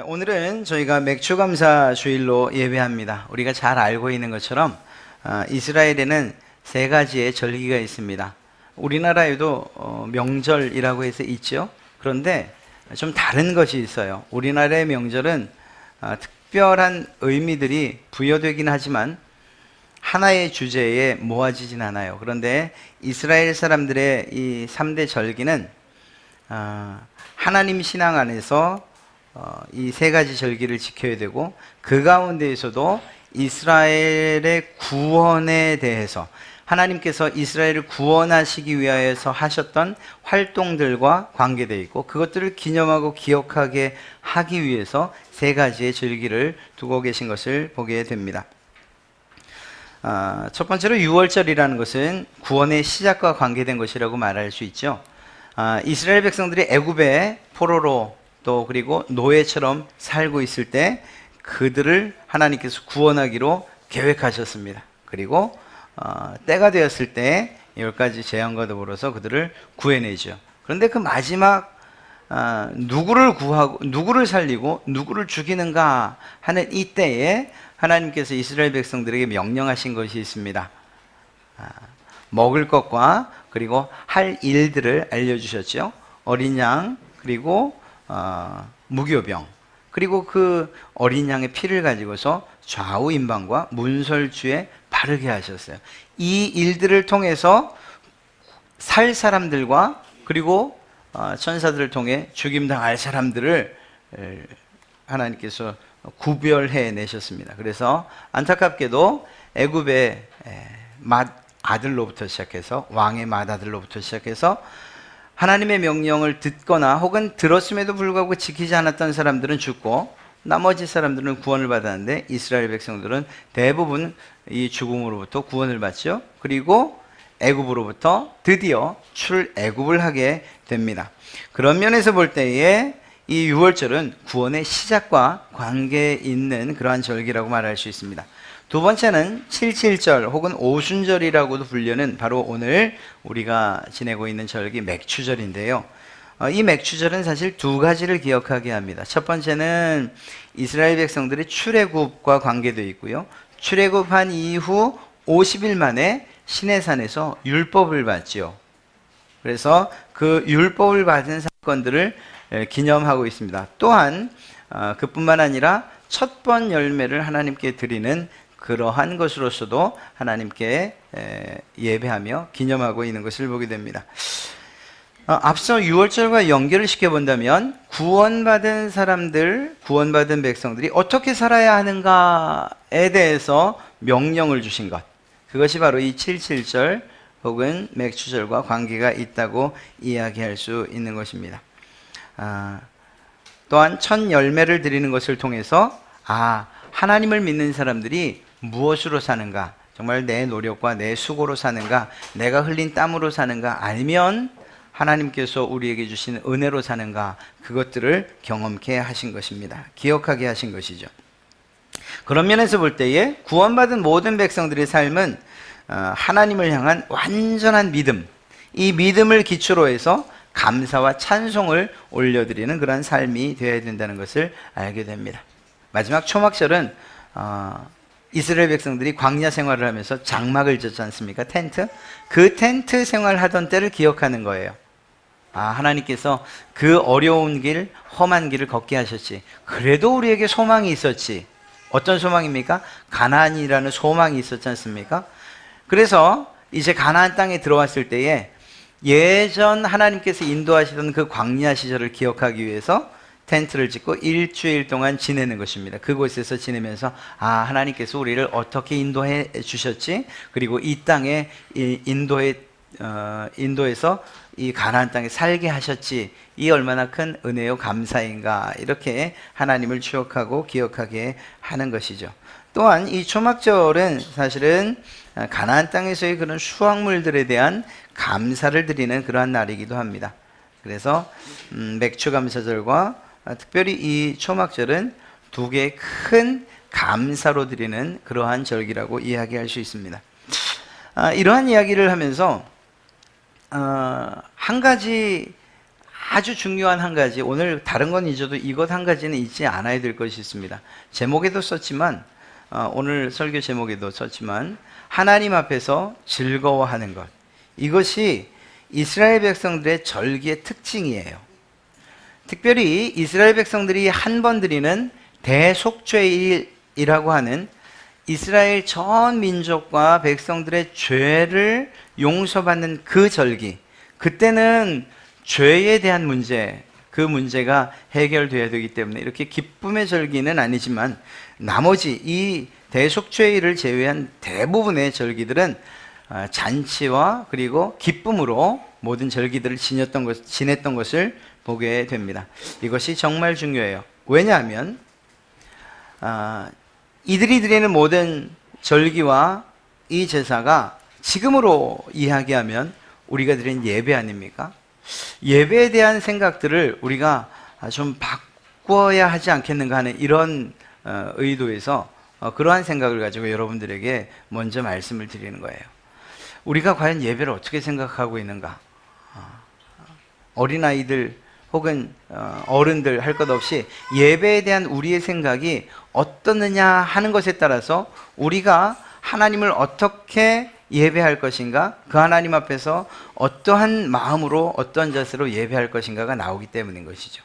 오늘은 저희가 맥주감사 주일로 예배합니다. 우리가 잘 알고 있는 것처럼 이스라엘에는 세 가지의 절기가 있습니다. 우리나라에도 명절이라고 해서 있죠. 그런데 좀 다른 것이 있어요. 우리나라의 명절은 특별한 의미들이 부여되긴 하지만 하나의 주제에 모아지진 않아요. 그런데 이스라엘 사람들의 이 3대 절기는 하나님 신앙 안에서 이 세 가지 절기를 지켜야 되고, 그 가운데에서도 이스라엘의 구원에 대해서 하나님께서 이스라엘을 구원하시기 위하여서 하셨던 활동들과 관계되어 있고, 그것들을 기념하고 기억하게 하기 위해서 세 가지의 절기를 두고 계신 것을 보게 됩니다. 첫 번째로 유월절이라는 것은 구원의 시작과 관계된 것이라고 말할 수 있죠. 이스라엘 백성들이 애굽의 포로로 또 그리고 노예처럼 살고 있을 때 그들을 하나님께서 구원하기로 계획하셨습니다. 그리고 때가 되었을 때 10가지 재앙과 더불어서 그들을 구해내죠. 그런데 그 마지막 누구를 구하고 누구를 살리고 누구를 죽이는가 하는 이때에 하나님께서 이스라엘 백성들에게 명령하신 것이 있습니다. 먹을 것과 그리고 할 일들을 알려주셨죠. 어린 양, 그리고 무교병, 그리고 그 어린 양의 피를 가지고서 좌우 임방과 문설주에 바르게 하셨어요. 이 일들을 통해서 살 사람들과 그리고 천사들을 통해 죽임당할 사람들을 하나님께서 구별해 내셨습니다. 그래서 안타깝게도 애굽의 맏아들로부터 시작해서 왕의 맏아들로부터 시작해서 하나님의 명령을 듣거나 혹은 들었음에도 불구하고 지키지 않았던 사람들은 죽고, 나머지 사람들은 구원을 받았는데 이스라엘 백성들은 대부분 이 죽음으로부터 구원을 받죠. 그리고 애굽으로부터 드디어 출애굽을 하게 됩니다. 그런 면에서 볼 때에 이 유월절은 구원의 시작과 관계 있는 그러한 절기라고 말할 수 있습니다. 두 번째는 칠칠절 혹은 오순절이라고도 불리는 바로 오늘 우리가 지내고 있는 절기 맥추절인데요. 이 맥추절은 사실 두 가지를 기억하게 합니다. 첫 번째는 이스라엘 백성들의 출애굽과 관계되어 있고요. 출애굽한 이후 50일 만에 시내산에서 율법을 받죠. 그래서 그 율법을 받은 사건들을 기념하고 있습니다. 또한 그뿐만 아니라 첫 번 열매를 하나님께 드리는 그러한 것으로서도 하나님께 예배하며 기념하고 있는 것을 보게 됩니다. 앞서 유월절과 연결을 시켜본다면 구원받은 사람들, 구원받은 백성들이 어떻게 살아야 하는가에 대해서 명령을 주신 것, 그것이 바로 이 칠칠절 혹은 맥추절과 관계가 있다고 이야기할 수 있는 것입니다. 또한 첫 열매를 드리는 것을 통해서 하나님을 믿는 사람들이 무엇으로 사는가, 정말 내 노력과 내 수고로 사는가, 내가 흘린 땀으로 사는가, 아니면 하나님께서 우리에게 주신 은혜로 사는가, 그것들을 경험케 하신 것입니다. 기억하게 하신 것이죠. 그런 면에서 볼 때에 구원받은 모든 백성들의 삶은 하나님을 향한 완전한 믿음, 이 믿음을 기초로 해서 감사와 찬송을 올려드리는 그런 삶이 되어야 된다는 것을 알게 됩니다. 마지막 초막절은 이스라엘 백성들이 광야 생활을 하면서 장막을 졌지 않습니까? 텐트? 그 텐트 생활하던 때를 기억하는 거예요. 하나님께서 그 어려운 길, 험한 길을 걷게 하셨지. 그래도 우리에게 소망이 있었지. 어떤 소망입니까? 가나안이라는 소망이 있었지 않습니까? 그래서 이제 가나안 땅에 들어왔을 때에 예전 하나님께서 인도하시던 그 광야 시절을 기억하기 위해서 텐트를 짓고 일주일 동안 지내는 것입니다. 그곳에서 지내면서 하나님께서 우리를 어떻게 인도해 주셨지, 그리고 이 땅에 인도에서 이 가나안 땅에 살게 하셨지, 이 얼마나 큰 은혜요 감사인가, 이렇게 하나님을 추억하고 기억하게 하는 것이죠. 또한 이 초막절은 사실은 가나안 땅에서의 그런 수확물들에 대한 감사를 드리는 그러한 날이기도 합니다. 그래서 맥추감사절과 특별히 이 초막절은 두 개의 큰 감사로 드리는 그러한 절기라고 이야기할 수 있습니다. 이러한 이야기를 하면서 한 가지 아주 중요한 한 가지, 오늘 다른 건 잊어도 이것 한 가지는 잊지 않아야 될 것이 있습니다. 제목에도 썼지만, 오늘 설교 제목에도 썼지만, 하나님 앞에서 즐거워하는 것. 이것이 이스라엘 백성들의 절기의 특징이에요. 특별히 이스라엘 백성들이 한 번 드리는 대속죄일이라고 하는 이스라엘 전 민족과 백성들의 죄를 용서받는 그 절기, 그때는 죄에 대한 문제, 그 문제가 해결되어야 되기 때문에 이렇게 기쁨의 절기는 아니지만 나머지 이 대속죄일을 제외한 대부분의 절기들은 잔치와 그리고 기쁨으로 모든 절기들을 지냈던 것을 보게 됩니다. 이것이 정말 중요해요. 왜냐하면 이들이 드리는 모든 절기와 이 제사가 지금으로 이야기하면 우리가 드린 예배 아닙니까? 예배에 대한 생각들을 우리가 좀 바꿔야 하지 않겠는가 하는 이런 의도에서 그러한 생각을 가지고 여러분들에게 먼저 말씀을 드리는 거예요. 우리가 과연 예배를 어떻게 생각하고 있는가? 어린아이들 혹은 어른들 할 것 없이 예배에 대한 우리의 생각이 어떻느냐 하는 것에 따라서 우리가 하나님을 어떻게 예배할 것인가, 그 하나님 앞에서 어떠한 마음으로 어떤 자세로 예배할 것인가가 나오기 때문인 것이죠.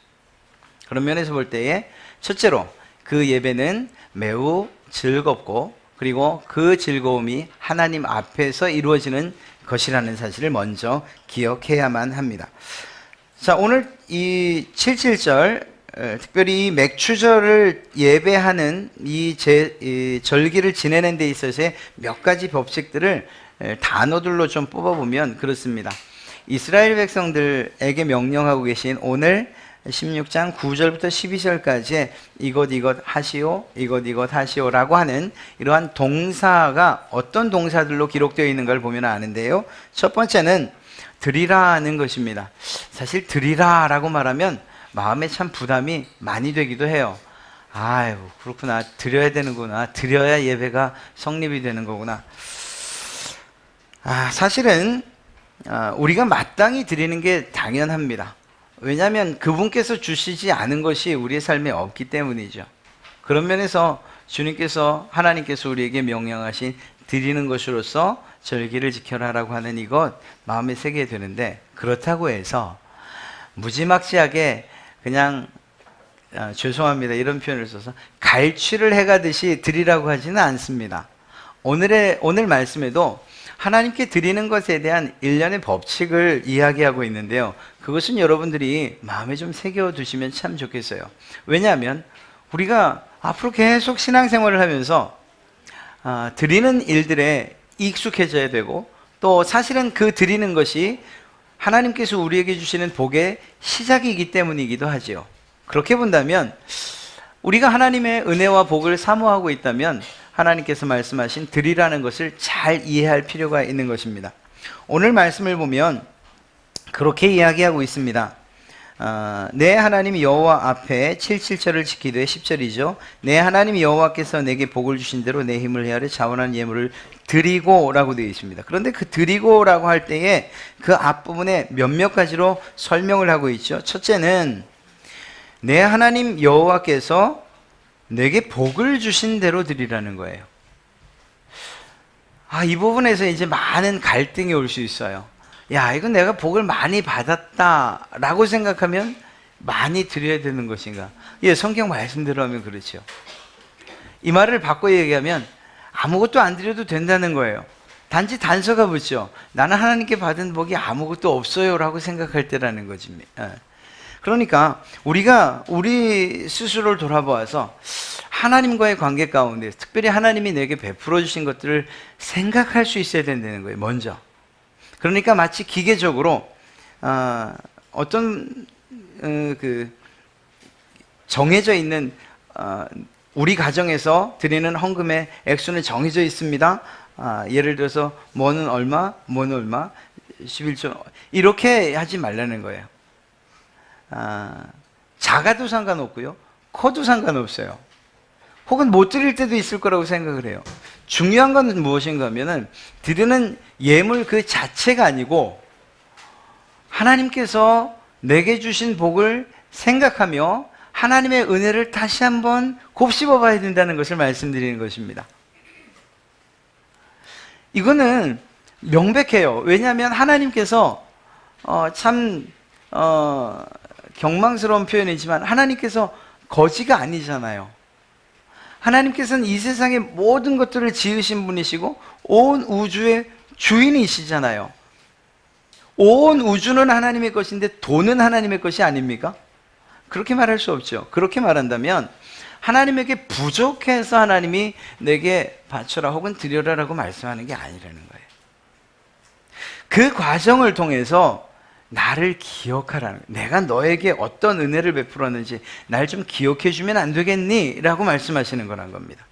그런 면에서 볼 때에 첫째로 그 예배는 매우 즐겁고 그리고 그 즐거움이 하나님 앞에서 이루어지는 것이라는 사실을 먼저 기억해야만 합니다. 자, 오늘 이 77절, 특별히 이 맥추절을 예배하는 이 절기를 지내는 데 있어서의 몇 가지 법칙들을 단어들로 좀 뽑아보면 그렇습니다. 이스라엘 백성들에게 명령하고 계신 오늘 16장 9절부터 12절까지의 이것 하시오, 이것 하시오라고 하는 이러한 동사가 어떤 동사들로 기록되어 있는 걸 보면 아는데요. 첫 번째는 드리라는 것입니다. 사실 드리라라고 말하면 마음에 참 부담이 많이 되기도 해요. 아유, 그렇구나. 드려야 되는구나. 드려야 예배가 성립이 되는 거구나. 사실은 우리가 마땅히 드리는 게 당연합니다. 왜냐하면 그분께서 주시지 않은 것이 우리의 삶에 없기 때문이죠. 그런 면에서 주님께서, 하나님께서 우리에게 명령하신 드리는 것으로서 절기를 지켜라라고 하는 이것 마음에 새게 되는데, 그렇다고 해서 무지막지하게 그냥 죄송합니다 이런 표현을 써서 갈취를 해가듯이 드리라고 하지는 않습니다. 오늘 말씀에도 하나님께 드리는 것에 대한 일련의 법칙을 이야기하고 있는데요. 그것은 여러분들이 마음에 좀 새겨두시면 참 좋겠어요. 왜냐하면 우리가 앞으로 계속 신앙생활을 하면서 드리는 일들에 익숙해져야 되고, 또 사실은 그 드리는 것이 하나님께서 우리에게 주시는 복의 시작이기 때문이기도 하지요. 그렇게 본다면 우리가 하나님의 은혜와 복을 사모하고 있다면 하나님께서 말씀하신 드리라는 것을 잘 이해할 필요가 있는 것입니다. 오늘 말씀을 보면 그렇게 이야기하고 있습니다. 내 하나님 여호와 앞에 77절을 지키되 10절이죠. 내 하나님 여호와께서 내게 복을 주신 대로 내 힘을 헤아려 자원한 예물을 드리고 라고 되어 있습니다. 그런데 그 드리고 라고 할 때에 그 앞부분에 몇몇 가지로 설명을 하고 있죠. 첫째는 내 하나님 여호와께서 내게 복을 주신 대로 드리라는 거예요. 이 부분에서 이제 많은 갈등이 올 수 있어요. 야, 이건 내가 복을 많이 받았다라고 생각하면 많이 드려야 되는 것인가? 예, 성경 말씀대로 하면 그렇죠. 이 말을 바꿔 얘기하면 아무것도 안 드려도 된다는 거예요. 단지 단서가 붙죠. 나는 하나님께 받은 복이 아무것도 없어요라고 생각할 때라는 거지. 그러니까 우리가 우리 스스로를 돌아보아서 하나님과의 관계 가운데 특별히 하나님이 내게 베풀어 주신 것들을 생각할 수 있어야 된다는 거예요. 먼저. 그러니까 마치 기계적으로 어떤 그 정해져 있는 우리 가정에서 드리는 헌금의 액수는 정해져 있습니다. 예를 들어서 뭐는 얼마, 뭐는 얼마, 11조 이렇게 하지 말라는 거예요. 작아도 상관없고요, 커도 상관없어요. 혹은 못 드릴 때도 있을 거라고 생각을 해요. 중요한 건 무엇인가 하면은 드리는 예물 그 자체가 아니고 하나님께서 내게 주신 복을 생각하며 하나님의 은혜를 다시 한번 곱씹어 봐야 된다는 것을 말씀드리는 것입니다. 이거는 명백해요. 왜냐하면 하나님께서 경망스러운 표현이지만 하나님께서 거지가 아니잖아요. 하나님께서는 이 세상의 모든 것들을 지으신 분이시고 온 우주의 주인이시잖아요. 온 우주는 하나님의 것인데 돈은 하나님의 것이 아닙니까? 그렇게 말할 수 없죠. 그렇게 말한다면 하나님에게 부족해서 하나님이 내게 바쳐라 혹은 드려라라고 말씀하는 게 아니라는 거예요. 그 과정을 통해서 나를 기억하라는, 내가 너에게 어떤 은혜를 베풀었는지 날 좀 기억해 주면 안 되겠니? 라고 말씀하시는 거란 겁니다.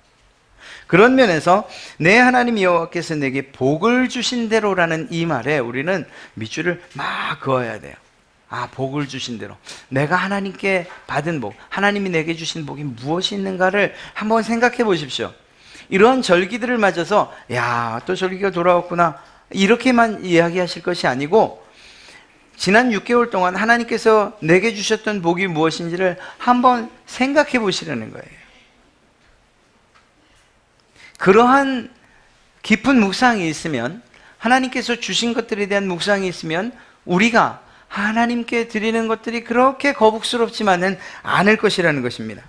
그런 면에서 내 하나님 여호와께서 내게 복을 주신 대로라는 이 말에 우리는 밑줄을 막 그어야 돼요. 아, 복을 주신 대로. 내가 하나님께 받은 복, 하나님이 내게 주신 복이 무엇이 있는가를 한번 생각해 보십시오. 이러한 절기들을 맞아서 야, 또 절기가 돌아왔구나 이렇게만 이야기하실 것이 아니고 지난 6개월 동안 하나님께서 내게 주셨던 복이 무엇인지를 한번 생각해 보시라는 거예요. 그러한 깊은 묵상이 있으면, 하나님께서 주신 것들에 대한 묵상이 있으면 우리가 하나님께 드리는 것들이 그렇게 거북스럽지만은 않을 것이라는 것입니다.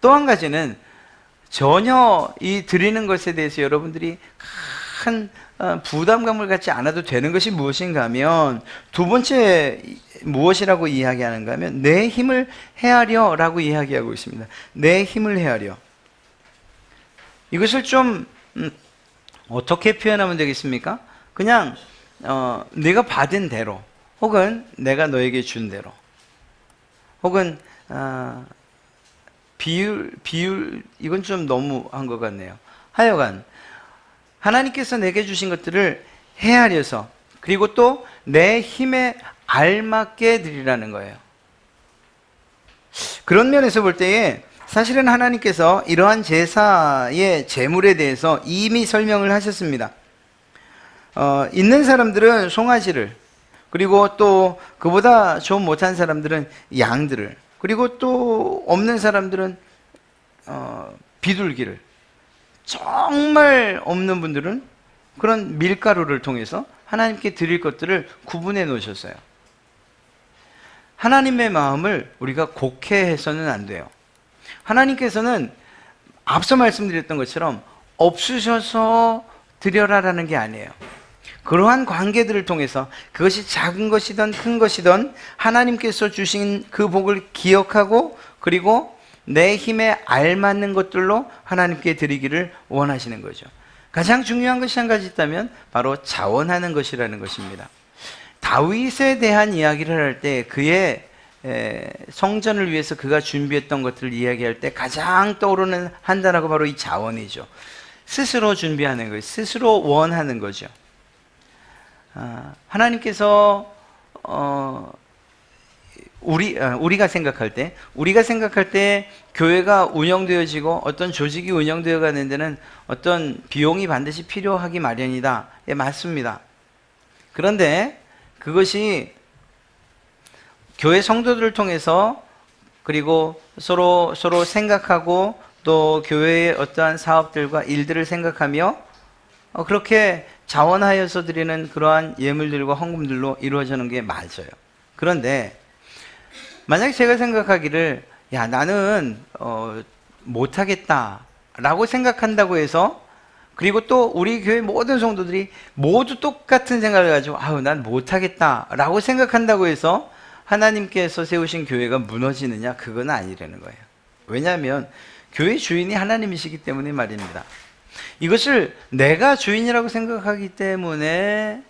또 한 가지는 전혀 이 드리는 것에 대해서 여러분들이 큰 부담감을 갖지 않아도 되는 것이 무엇인가 하면, 두 번째 무엇이라고 이야기하는가 하면 내 힘을 헤아려 라고 이야기하고 있습니다. 내 힘을 헤아려. 이것을 좀 어떻게 표현하면 되겠습니까? 그냥 네가 받은 대로, 혹은 내가 너에게 준 대로, 혹은 비율 이건 좀 너무한 것 같네요. 하여간 하나님께서 내게 주신 것들을 헤아려서, 그리고 또 내 힘에 알맞게 드리라는 거예요. 그런 면에서 볼 때에 사실은 하나님께서 이러한 제사의 제물에 대해서 이미 설명을 하셨습니다. 있는 사람들은 송아지를, 그리고 또 그보다 좀 못한 사람들은 양들을, 그리고 또 없는 사람들은 비둘기를, 정말 없는 분들은 그런 밀가루를 통해서 하나님께 드릴 것들을 구분해 놓으셨어요. 하나님의 마음을 우리가 곡해해서는 안 돼요. 하나님께서는 앞서 말씀드렸던 것처럼 없으셔서 드려라라는 게 아니에요. 그러한 관계들을 통해서, 그것이 작은 것이든 큰 것이든 하나님께서 주신 그 복을 기억하고, 그리고 내 힘에 알맞는 것들로 하나님께 드리기를 원하시는 거죠. 가장 중요한 것이 한 가지 있다면 바로 자원하는 것이라는 것입니다. 다윗에 대한 이야기를 할 때, 그의 성전을 위해서 그가 준비했던 것들을 이야기할 때 가장 떠오르는 한 단어가 바로 이 자원이죠. 스스로 준비하는 거예요. 스스로 원하는 거죠. 하나님께서 우리가 생각할 때 교회가 운영되어지고 어떤 조직이 운영되어 가는 데는 어떤 비용이 반드시 필요하기 마련이다. 예, 맞습니다. 그런데 그것이 교회 성도들을 통해서, 그리고 서로 생각하고, 또 교회의 어떠한 사업들과 일들을 생각하며 그렇게 자원하여서 드리는 그러한 예물들과 헌금들로 이루어지는 게 맞아요. 그런데 만약에 제가 생각하기를 야, 나는 못하겠다 라고 생각한다고 해서, 그리고 또 우리 교회 모든 성도들이 모두 똑같은 생각을 가지고 아우 난 못하겠다 라고 생각한다고 해서 하나님께서 세우신 교회가 무너지느냐? 그건 아니라는 거예요. 왜냐하면 교회 주인이 하나님이시기 때문에 말입니다. 이것을 내가 주인이라고 생각하기 때문에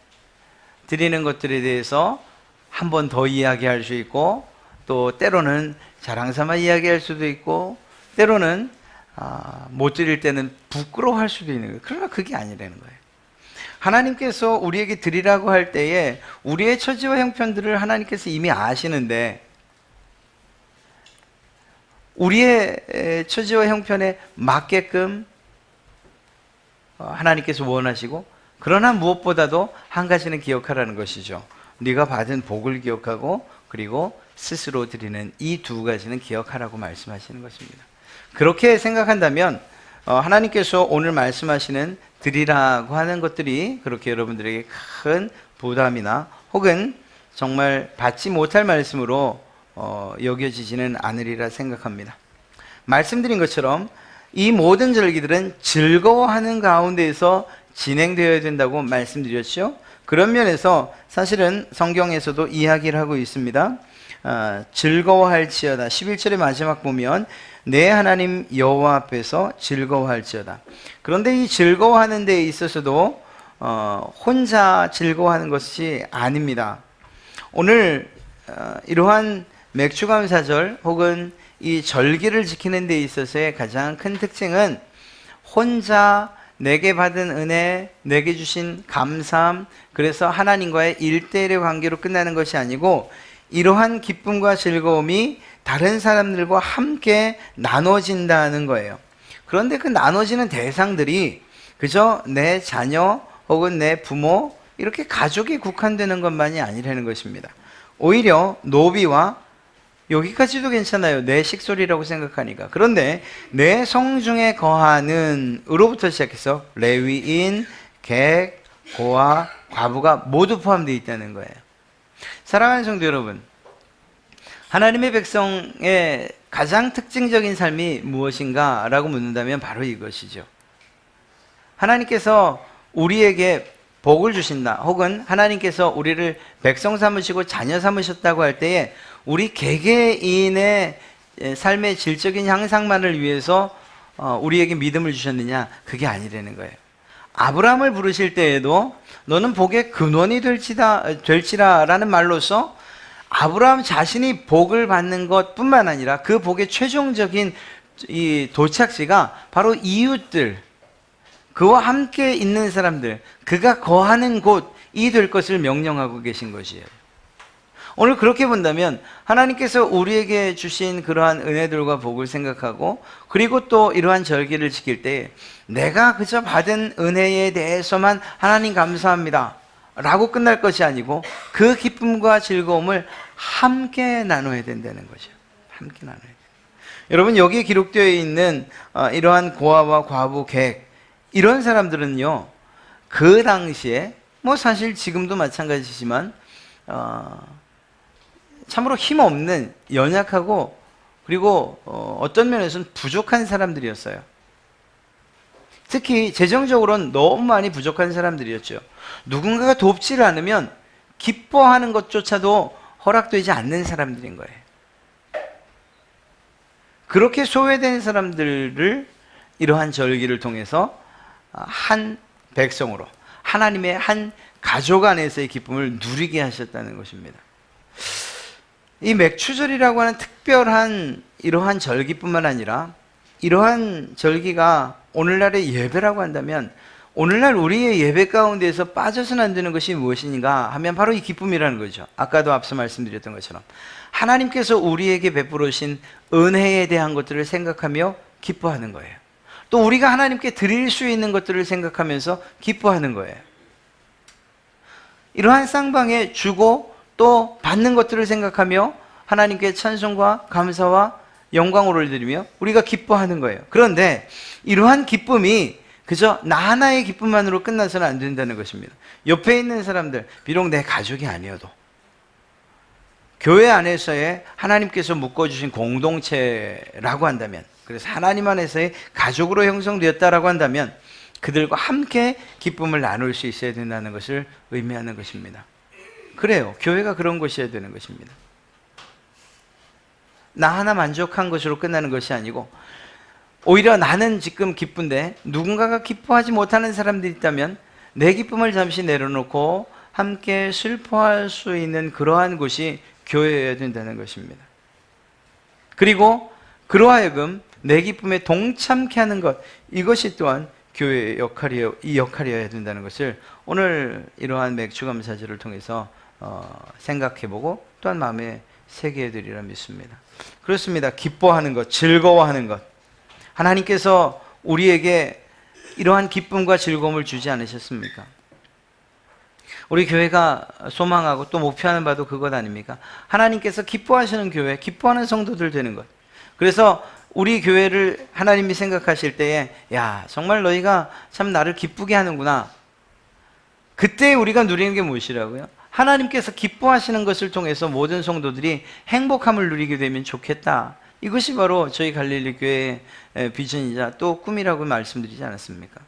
드리는 것들에 대해서 한 번 더 이야기할 수 있고, 또 때로는 자랑삼아 이야기할 수도 있고, 때로는 못 드릴 때는 부끄러워할 수도 있는 거예요. 그러나 그게 아니라는 거예요. 하나님께서 우리에게 드리라고 할 때에 우리의 처지와 형편들을 하나님께서 이미 아시는데, 우리의 처지와 형편에 맞게끔 하나님께서 원하시고, 그러나 무엇보다도 한 가지는 기억하라는 것이죠. 네가 받은 복을 기억하고, 그리고 스스로 드리는 이 두 가지는 기억하라고 말씀하시는 것입니다. 그렇게 생각한다면 하나님께서 오늘 말씀하시는 드리라고 하는 것들이 그렇게 여러분들에게 큰 부담이나 혹은 정말 받지 못할 말씀으로 여겨지지는 않으리라 생각합니다. 말씀드린 것처럼 이 모든 절기들은 즐거워하는 가운데에서 진행되어야 된다고 말씀드렸죠. 그런 면에서 사실은 성경에서도 이야기를 하고 있습니다. 즐거워할지어다. 11절의 마지막 보면 내 하나님 여호와 앞에서 즐거워할지어다. 그런데 이 즐거워하는 데 있어서도 혼자 즐거워하는 것이 아닙니다. 오늘 이러한 맥주감사절 혹은 이 절기를 지키는 데 있어서의 가장 큰 특징은 혼자 내게 받은 은혜, 내게 주신 감사함, 그래서 하나님과의 1대1의 관계로 끝나는 것이 아니고 이러한 기쁨과 즐거움이 다른 사람들과 함께 나눠진다는 거예요. 그런데 그 나눠지는 대상들이 그저 내 자녀 혹은 내 부모 이렇게 가족에 국한되는 것만이 아니라는 것입니다. 오히려 노비와 여기까지도 괜찮아요. 내 식솔이라고 생각하니까. 그런데 내 성중에 거하는 으로부터 시작해서 레위인, 객, 고아, 과부가 모두 포함되어 있다는 거예요. 사랑하는 성도 여러분, 하나님의 백성의 가장 특징적인 삶이 무엇인가 라고 묻는다면 바로 이것이죠. 하나님께서 우리에게 복을 주신다 혹은 하나님께서 우리를 백성 삼으시고 자녀 삼으셨다고 할 때에 우리 개개인의 삶의 질적인 향상만을 위해서 우리에게 믿음을 주셨느냐? 그게 아니라는 거예요. 아브라함을 부르실 때에도 너는 복의 근원이 될지라 라는 말로서 아브라함 자신이 복을 받는 것뿐만 아니라 그 복의 최종적인 이 도착지가 바로 이웃들, 그와 함께 있는 사람들, 그가 거하는 곳이 될 것을 명령하고 계신 것이에요. 오늘 그렇게 본다면 하나님께서 우리에게 주신 그러한 은혜들과 복을 생각하고 그리고 또 이러한 절기를 지킬 때 내가 그저 받은 은혜에 대해서만 하나님 감사합니다 라고 끝날 것이 아니고 그 기쁨과 즐거움을 함께 나눠야 된다는 거죠. 함께 나눠야 돼요. 여러분, 여기에 기록되어 있는 이러한 고아와 과부, 객, 이런 사람들은요, 그 당시에 뭐 사실 지금도 마찬가지지만 참으로 힘없는, 연약하고 그리고 어떤 면에서는 부족한 사람들이었어요. 특히 재정적으로는 너무 많이 부족한 사람들이었죠. 누군가가 돕지를 않으면 기뻐하는 것조차도 허락되지 않는 사람들인 거예요. 그렇게 소외된 사람들을 이러한 절기를 통해서 한 백성으로 하나님의 한 가족 안에서의 기쁨을 누리게 하셨다는 것입니다. 이 맥추절이라고 하는 특별한 이러한 절기뿐만 아니라 이러한 절기가 오늘날의 예배라고 한다면 오늘날 우리의 예배 가운데에서 빠져서는 안 되는 것이 무엇인가 하면 바로 이 기쁨이라는 거죠. 아까도 앞서 말씀드렸던 것처럼 하나님께서 우리에게 베풀어 주신 은혜에 대한 것들을 생각하며 기뻐하는 거예요. 또 우리가 하나님께 드릴 수 있는 것들을 생각하면서 기뻐하는 거예요. 이러한 쌍방에 주고 또 받는 것들을 생각하며 하나님께 찬송과 감사와 영광을 올려드리며 우리가 기뻐하는 거예요. 그런데 이러한 기쁨이 그저 나 하나의 기쁨만으로 끝나서는 안 된다는 것입니다. 옆에 있는 사람들, 비록 내 가족이 아니어도 교회 안에서의 하나님께서 묶어주신 공동체라고 한다면, 그래서 하나님 안에서의 가족으로 형성되었다라고 한다면 그들과 함께 기쁨을 나눌 수 있어야 된다는 것을 의미하는 것입니다. 그래요. 교회가 그런 곳이어야 되는 것입니다. 나 하나 만족한 것으로 끝나는 것이 아니고 오히려 나는 지금 기쁜데 누군가가 기뻐하지 못하는 사람들이 있다면 내 기쁨을 잠시 내려놓고 함께 슬퍼할 수 있는 그러한 곳이 교회여야 된다는 것입니다. 그리고 그러하여금 내 기쁨에 동참케 하는 것, 이것이 또한 교회의 역할이어야 된다는 것을 오늘 이러한 맥주감사절을 통해서 생각해보고 또한 마음에 새겨드리라 믿습니다. 그렇습니다. 기뻐하는 것, 즐거워하는 것, 하나님께서 우리에게 이러한 기쁨과 즐거움을 주지 않으셨습니까? 우리 교회가 소망하고 또 목표하는 바도 그것 아닙니까? 하나님께서 기뻐하시는 교회, 기뻐하는 성도들 되는 것. 그래서 우리 교회를 하나님이 생각하실 때에 야, 정말 너희가 참 나를 기쁘게 하는구나. 그때 우리가 누리는 게 무엇이라고요? 하나님께서 기뻐하시는 것을 통해서 모든 성도들이 행복함을 누리게 되면 좋겠다. 이것이 바로 저희 갈릴리 교회의 비전이자 또 꿈이라고 말씀드리지 않았습니까?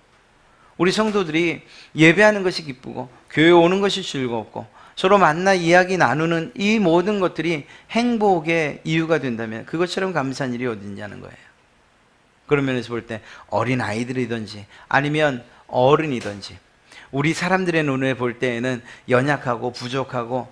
우리 성도들이 예배하는 것이 기쁘고 교회 오는 것이 즐겁고 서로 만나 이야기 나누는 이 모든 것들이 행복의 이유가 된다면 그것처럼 감사한 일이 어딨냐는 거예요. 그런 면에서 볼 때 어린 아이들이든지 아니면 어른이든지 우리 사람들의 눈에 볼 때에는 연약하고 부족하고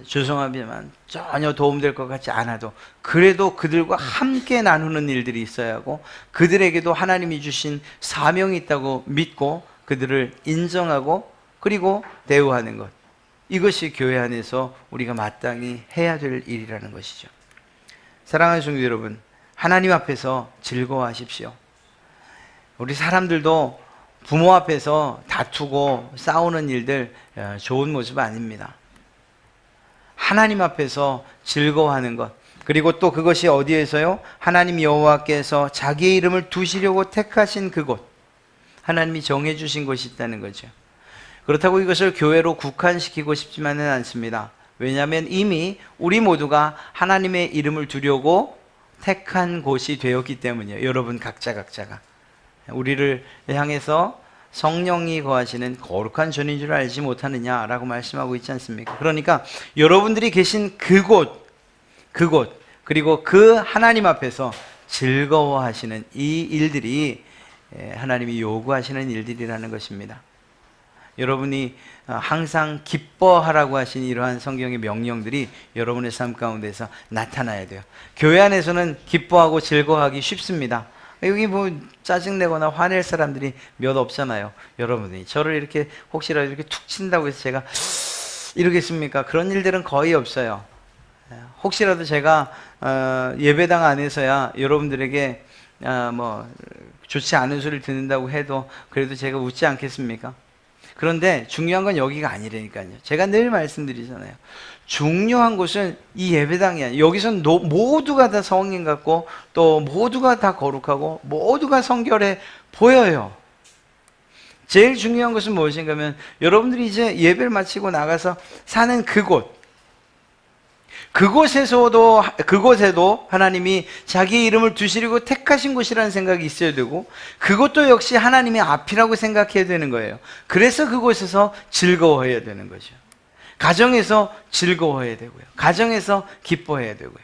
죄송하지만 전혀 도움될 것 같지 않아도 그래도 그들과 함께 나누는 일들이 있어야 하고 그들에게도 하나님이 주신 사명이 있다고 믿고 그들을 인정하고 그리고 대우하는 것, 이것이 교회 안에서 우리가 마땅히 해야 될 일이라는 것이죠. 사랑하는 성도 여러분, 하나님 앞에서 즐거워하십시오. 우리 사람들도 부모 앞에서 다투고 싸우는 일들 좋은 모습 아닙니다. 하나님 앞에서 즐거워하는 것, 그리고 또 그것이 어디에서요? 하나님 여호와께서 자기의 이름을 두시려고 택하신 그곳, 하나님이 정해주신 곳이 있다는 거죠. 그렇다고 이것을 교회로 국한시키고 싶지만은 않습니다. 왜냐하면 이미 우리 모두가 하나님의 이름을 두려고 택한 곳이 되었기 때문이에요. 여러분 각자가 우리를 향해서 성령이 거하시는 거룩한 전인 줄 알지 못하느냐라고 말씀하고 있지 않습니까? 그러니까 여러분들이 계신 그곳 그리고 그 하나님 앞에서 즐거워하시는 이 일들이 하나님이 요구하시는 일들이라는 것입니다. 여러분이 항상 기뻐하라고 하신 이러한 성경의 명령들이 여러분의 삶 가운데서 나타나야 돼요. 교회 안에서는 기뻐하고 즐거워하기 쉽습니다. 여기 뭐 짜증내거나 화낼 사람들이 몇 없잖아요. 여러분이 저를 이렇게 혹시라도 이렇게 툭 친다고 해서 제가 이러겠습니까? 그런 일들은 거의 없어요. 혹시라도 제가 예배당 안에서야 여러분들에게 뭐 좋지 않은 소리를 듣는다고 해도 그래도 제가 웃지 않겠습니까? 그런데 중요한 건 여기가 아니라니까요. 제가 늘 말씀드리잖아요. 중요한 것은 이 예배당이 아니에요. 여기서는 모두가 다 성인 같고 또 모두가 다 거룩하고 모두가 성결해 보여요. 제일 중요한 것은 무엇인가 하면 여러분들이 이제 예배를 마치고 나가서 사는 그곳에도 하나님이 자기의 이름을 두시려고 택하신 곳이라는 생각이 있어야 되고 그것도 역시 하나님의 앞이라고 생각해야 되는 거예요. 그래서 그곳에서 즐거워해야 되는 거죠. 가정에서 즐거워해야 되고요. 가정에서 기뻐해야 되고요.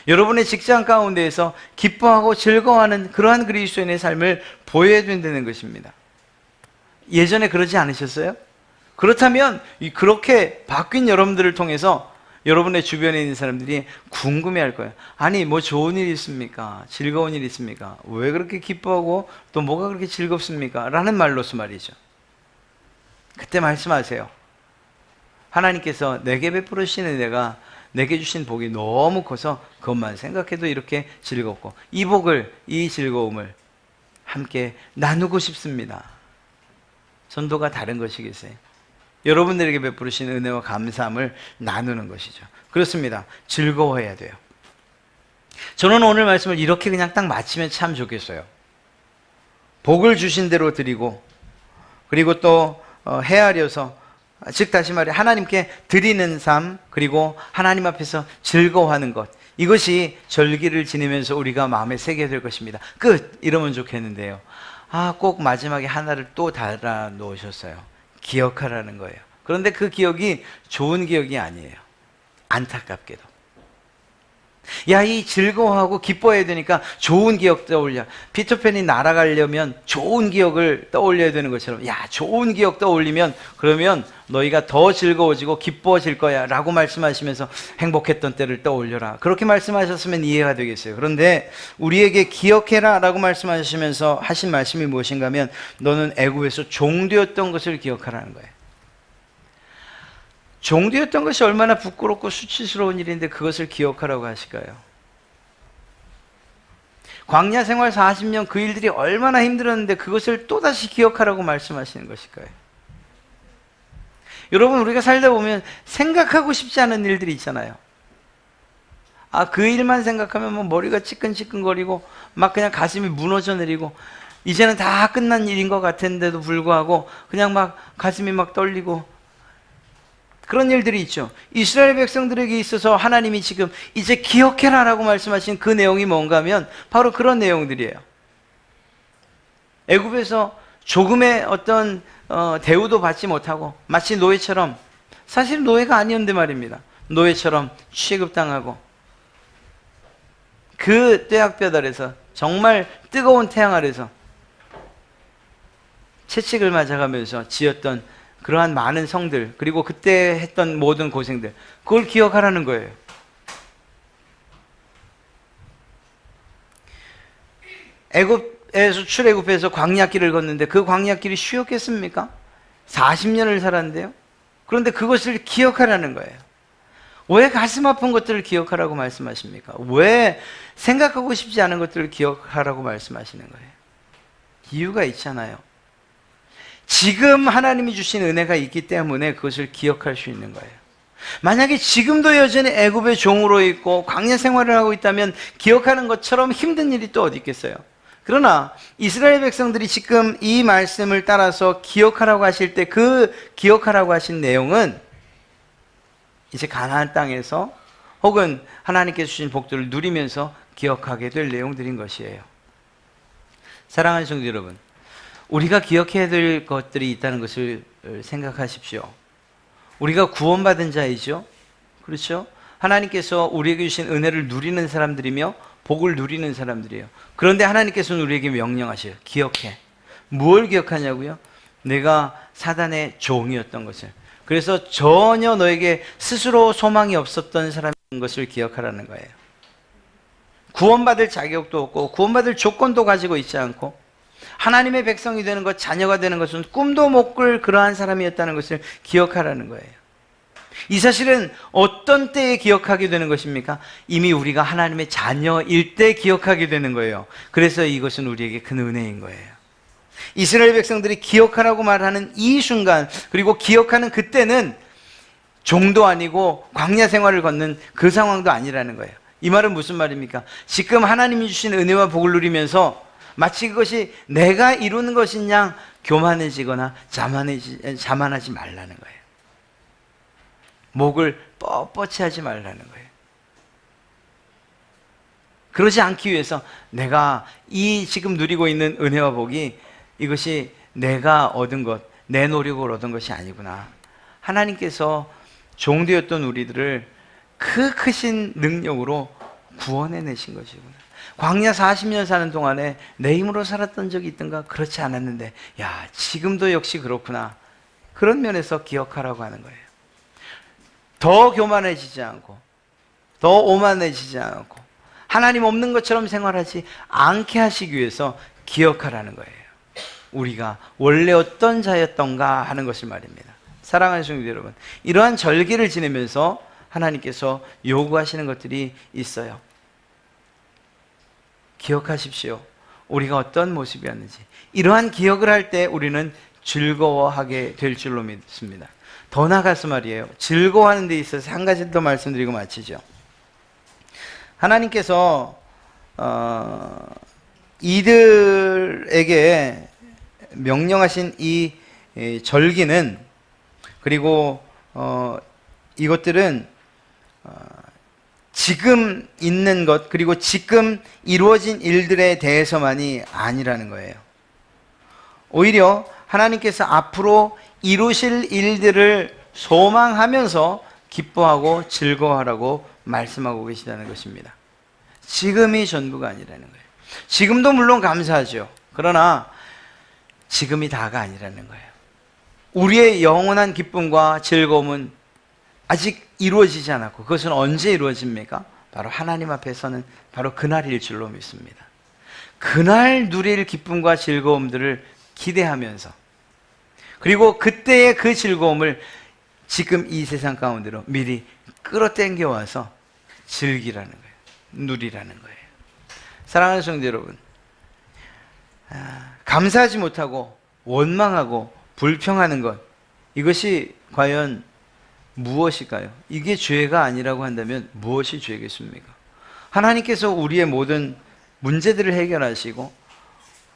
여러분의 직장 가운데에서 기뻐하고 즐거워하는 그러한 그리스도인의 삶을 보여야 된다는 것입니다. 예전에 그러지 않으셨어요? 그렇다면 그렇게 바뀐 여러분들을 통해서 여러분의 주변에 있는 사람들이 궁금해할 거예요. 아니 뭐 좋은 일 있습니까? 즐거운 일 있습니까? 왜 그렇게 기뻐하고 또 뭐가 그렇게 즐겁습니까? 라는 말로서 말이죠. 그때 말씀하세요. 하나님께서 내게 베풀으시는 은혜가 내게 주신 복이 너무 커서 그것만 생각해도 이렇게 즐겁고 이 복을, 이 즐거움을 함께 나누고 싶습니다. 전도가 다른 것이겠어요? 여러분들에게 베푸신 은혜와 감사함을 나누는 것이죠. 그렇습니다. 즐거워해야 돼요. 저는 오늘 말씀을 이렇게 그냥 딱 마치면 참 좋겠어요. 복을 주신 대로 드리고 그리고 또 헤아려서 즉 다시 말해 하나님께 드리는 삶 그리고 하나님 앞에서 즐거워하는 것, 이것이 절기를 지내면서 우리가 마음에 새겨야 될 것입니다. 끝! 이러면 좋겠는데요. 꼭 마지막에 하나를 또 달아 놓으셨어요. 기억하라는 거예요. 그런데 그 기억이 좋은 기억이 아니에요. 안타깝게도. 야, 이 즐거워하고 기뻐해야 되니까 좋은 기억 떠올려. 피터팬이 날아가려면 좋은 기억을 떠올려야 되는 것처럼, 야, 좋은 기억 떠올리면 그러면 너희가 더 즐거워지고 기뻐질 거야 라고 말씀하시면서 행복했던 때를 떠올려라. 그렇게 말씀하셨으면 이해가 되겠어요. 그런데 우리에게 기억해라 라고 말씀하시면서 하신 말씀이 무엇인가 하면 너는 애굽에서 종되었던 것을 기억하라는 거예요. 종되었던 것이 얼마나 부끄럽고 수치스러운 일인데 그것을 기억하라고 하실까요? 광야 생활 40년 그 일들이 얼마나 힘들었는데 그것을 또다시 기억하라고 말씀하시는 것일까요? 여러분, 우리가 살다 보면 생각하고 싶지 않은 일들이 있잖아요. 그 일만 생각하면 뭐 머리가 찌끈찌끈거리고 막 그냥 가슴이 무너져 내리고 이제는 다 끝난 일인 것 같은데도 불구하고 그냥 막 가슴이 막 떨리고 그런 일들이 있죠. 이스라엘 백성들에게 있어서 하나님이 지금 이제 기억해라 라고 말씀하신 그 내용이 뭔가 하면 바로 그런 내용들이에요. 애굽에서 조금의 어떤 대우도 받지 못하고 마치 노예처럼, 사실 노예가 아니었는데 말입니다, 노예처럼 취급당하고 그 뙤약볕 아래서 정말 뜨거운 태양 아래서 채찍을 맞아가면서 지었던 그러한 많은 성들, 그리고 그때 했던 모든 고생들, 그걸 기억하라는 거예요. 애굽에서 출애굽해서 광야길을 걷는데 그 광야길이 쉬웠겠습니까? 40년을 살았는데요. 그런데 그것을 기억하라는 거예요. 왜 가슴 아픈 것들을 기억하라고 말씀하십니까? 왜 생각하고 싶지 않은 것들을 기억하라고 말씀하시는 거예요? 이유가 있잖아요. 지금 하나님이 주신 은혜가 있기 때문에 그것을 기억할 수 있는 거예요. 만약에 지금도 여전히 애굽의 종으로 있고 광야 생활을 하고 있다면 기억하는 것처럼 힘든 일이 또 어디 있겠어요? 그러나 이스라엘 백성들이 지금 이 말씀을 따라서 기억하라고 하실 때 그 기억하라고 하신 내용은 이제 가나안 땅에서 혹은 하나님께서 주신 복들을 누리면서 기억하게 될 내용들인 것이에요. 사랑하는 성도 여러분, 우리가 기억해야 될 것들이 있다는 것을 생각하십시오. 우리가 구원받은 자이죠. 그렇죠? 하나님께서 우리에게 주신 은혜를 누리는 사람들이며 복을 누리는 사람들이에요. 그런데 하나님께서는 우리에게 명령하셔요. 기억해. 무엇을 기억하냐고요? 내가 사단의 종이었던 것을. 그래서 전혀 너에게 스스로 소망이 없었던 사람인 것을 기억하라는 거예요. 구원받을 자격도 없고 구원받을 조건도 가지고 있지 않고 하나님의 백성이 되는 것, 자녀가 되는 것은 꿈도 못 꿀 그러한 사람이었다는 것을 기억하라는 거예요. 이 사실은 어떤 때에 기억하게 되는 것입니까? 이미 우리가 하나님의 자녀일 때 기억하게 되는 거예요. 그래서 이것은 우리에게 큰 은혜인 거예요. 이스라엘 백성들이 기억하라고 말하는 이 순간, 그리고 기억하는 그때는 종도 아니고 광야 생활을 걷는 그 상황도 아니라는 거예요. 이 말은 무슨 말입니까? 지금 하나님이 주신 은혜와 복을 누리면서 마치 그것이 내가 이루는 것인 양 교만해지거나 자만하지 말라는 거예요. 목을 뻣뻣이 하지 말라는 거예요. 그러지 않기 위해서 내가 이 지금 누리고 있는 은혜와 복이 이것이 내가 얻은 것, 내 노력으로 얻은 것이 아니구나. 하나님께서 종되었던 우리들을 그 크신 능력으로 구원해내신 것이구나. 광야 40년 사는 동안에 내 힘으로 살았던 적이 있던가? 그렇지 않았는데 야, 지금도 역시 그렇구나. 그런 면에서 기억하라고 하는 거예요. 더 교만해지지 않고 더 오만해지지 않고 하나님 없는 것처럼 생활하지 않게 하시기 위해서 기억하라는 거예요. 우리가 원래 어떤 자였던가 하는 것을 말입니다. 사랑하는 성도 여러분, 이러한 절기를 지내면서 하나님께서 요구하시는 것들이 있어요. 기억하십시오. 우리가 어떤 모습이었는지. 이러한 기억을 할 때 우리는 즐거워하게 될 줄로 믿습니다. 더 나아가서 말이에요, 즐거워하는 데 있어서 한 가지 더 말씀드리고 마치죠. 하나님께서 이들에게 명령하신 이 절기는, 그리고 이것들은 지금 있는 것, 그리고 지금 이루어진 일들에 대해서만이 아니라는 거예요. 오히려 하나님께서 앞으로 이루실 일들을 소망하면서 기뻐하고 즐거워하라고 말씀하고 계시다는 것입니다. 지금이 전부가 아니라는 거예요. 지금도 물론 감사하죠. 그러나 지금이 다가 아니라는 거예요. 우리의 영원한 기쁨과 즐거움은 아직 이루어지지 않았고, 그것은 언제 이루어집니까? 바로 하나님 앞에서는 바로 그날일 줄로 믿습니다. 그날 누릴 기쁨과 즐거움들을 기대하면서, 그리고 그때의 그 즐거움을 지금 이 세상 가운데로 미리 끌어당겨 와서 즐기라는 거예요. 누리라는 거예요. 사랑하는 성도 여러분, 감사하지 못하고 원망하고 불평하는 것, 이것이 과연 무엇일까요? 이게 죄가 아니라고 한다면 무엇이 죄겠습니까? 하나님께서 우리의 모든 문제들을 해결하시고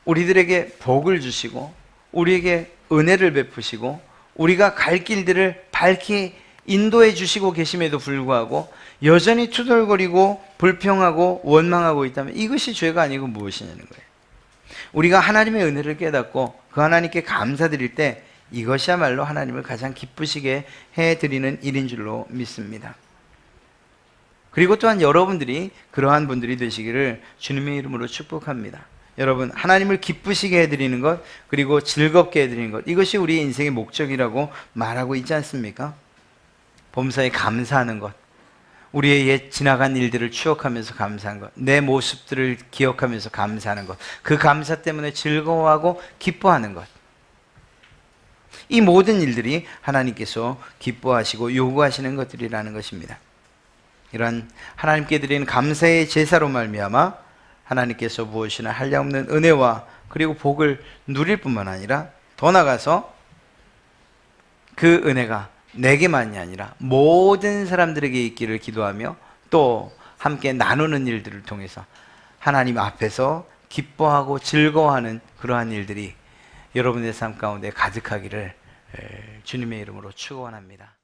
우리들에게 복을 주시고 우리에게 은혜를 베푸시고 우리가 갈 길들을 밝히 인도해 주시고 계심에도 불구하고 여전히 투덜거리고 불평하고 원망하고 있다면 이것이 죄가 아니고 무엇이냐는 거예요. 우리가 하나님의 은혜를 깨닫고 그 하나님께 감사드릴 때 이것이야말로 하나님을 가장 기쁘시게 해드리는 일인 줄로 믿습니다. 그리고 또한 여러분들이 그러한 분들이 되시기를 주님의 이름으로 축복합니다. 여러분, 하나님을 기쁘시게 해드리는 것, 그리고 즐겁게 해드리는 것, 이것이 우리의 인생의 목적이라고 말하고 있지 않습니까? 범사에 감사하는 것, 우리의 옛 지나간 일들을 추억하면서 감사한 것, 내 모습들을 기억하면서 감사하는 것, 그 감사 때문에 즐거워하고 기뻐하는 것, 이 모든 일들이 하나님께서 기뻐하시고 요구하시는 것들이라는 것입니다. 이런 하나님께 드리는 감사의 제사로 말미암아 하나님께서 무엇이나 한량없는 은혜와 그리고 복을 누릴 뿐만 아니라 더 나아가서 그 은혜가 내게만이 아니라 모든 사람들에게 있기를 기도하며 또 함께 나누는 일들을 통해서 하나님 앞에서 기뻐하고 즐거워하는 그러한 일들이 여러분의 삶 가운데 가득하기를 주님의 이름으로 축원합니다.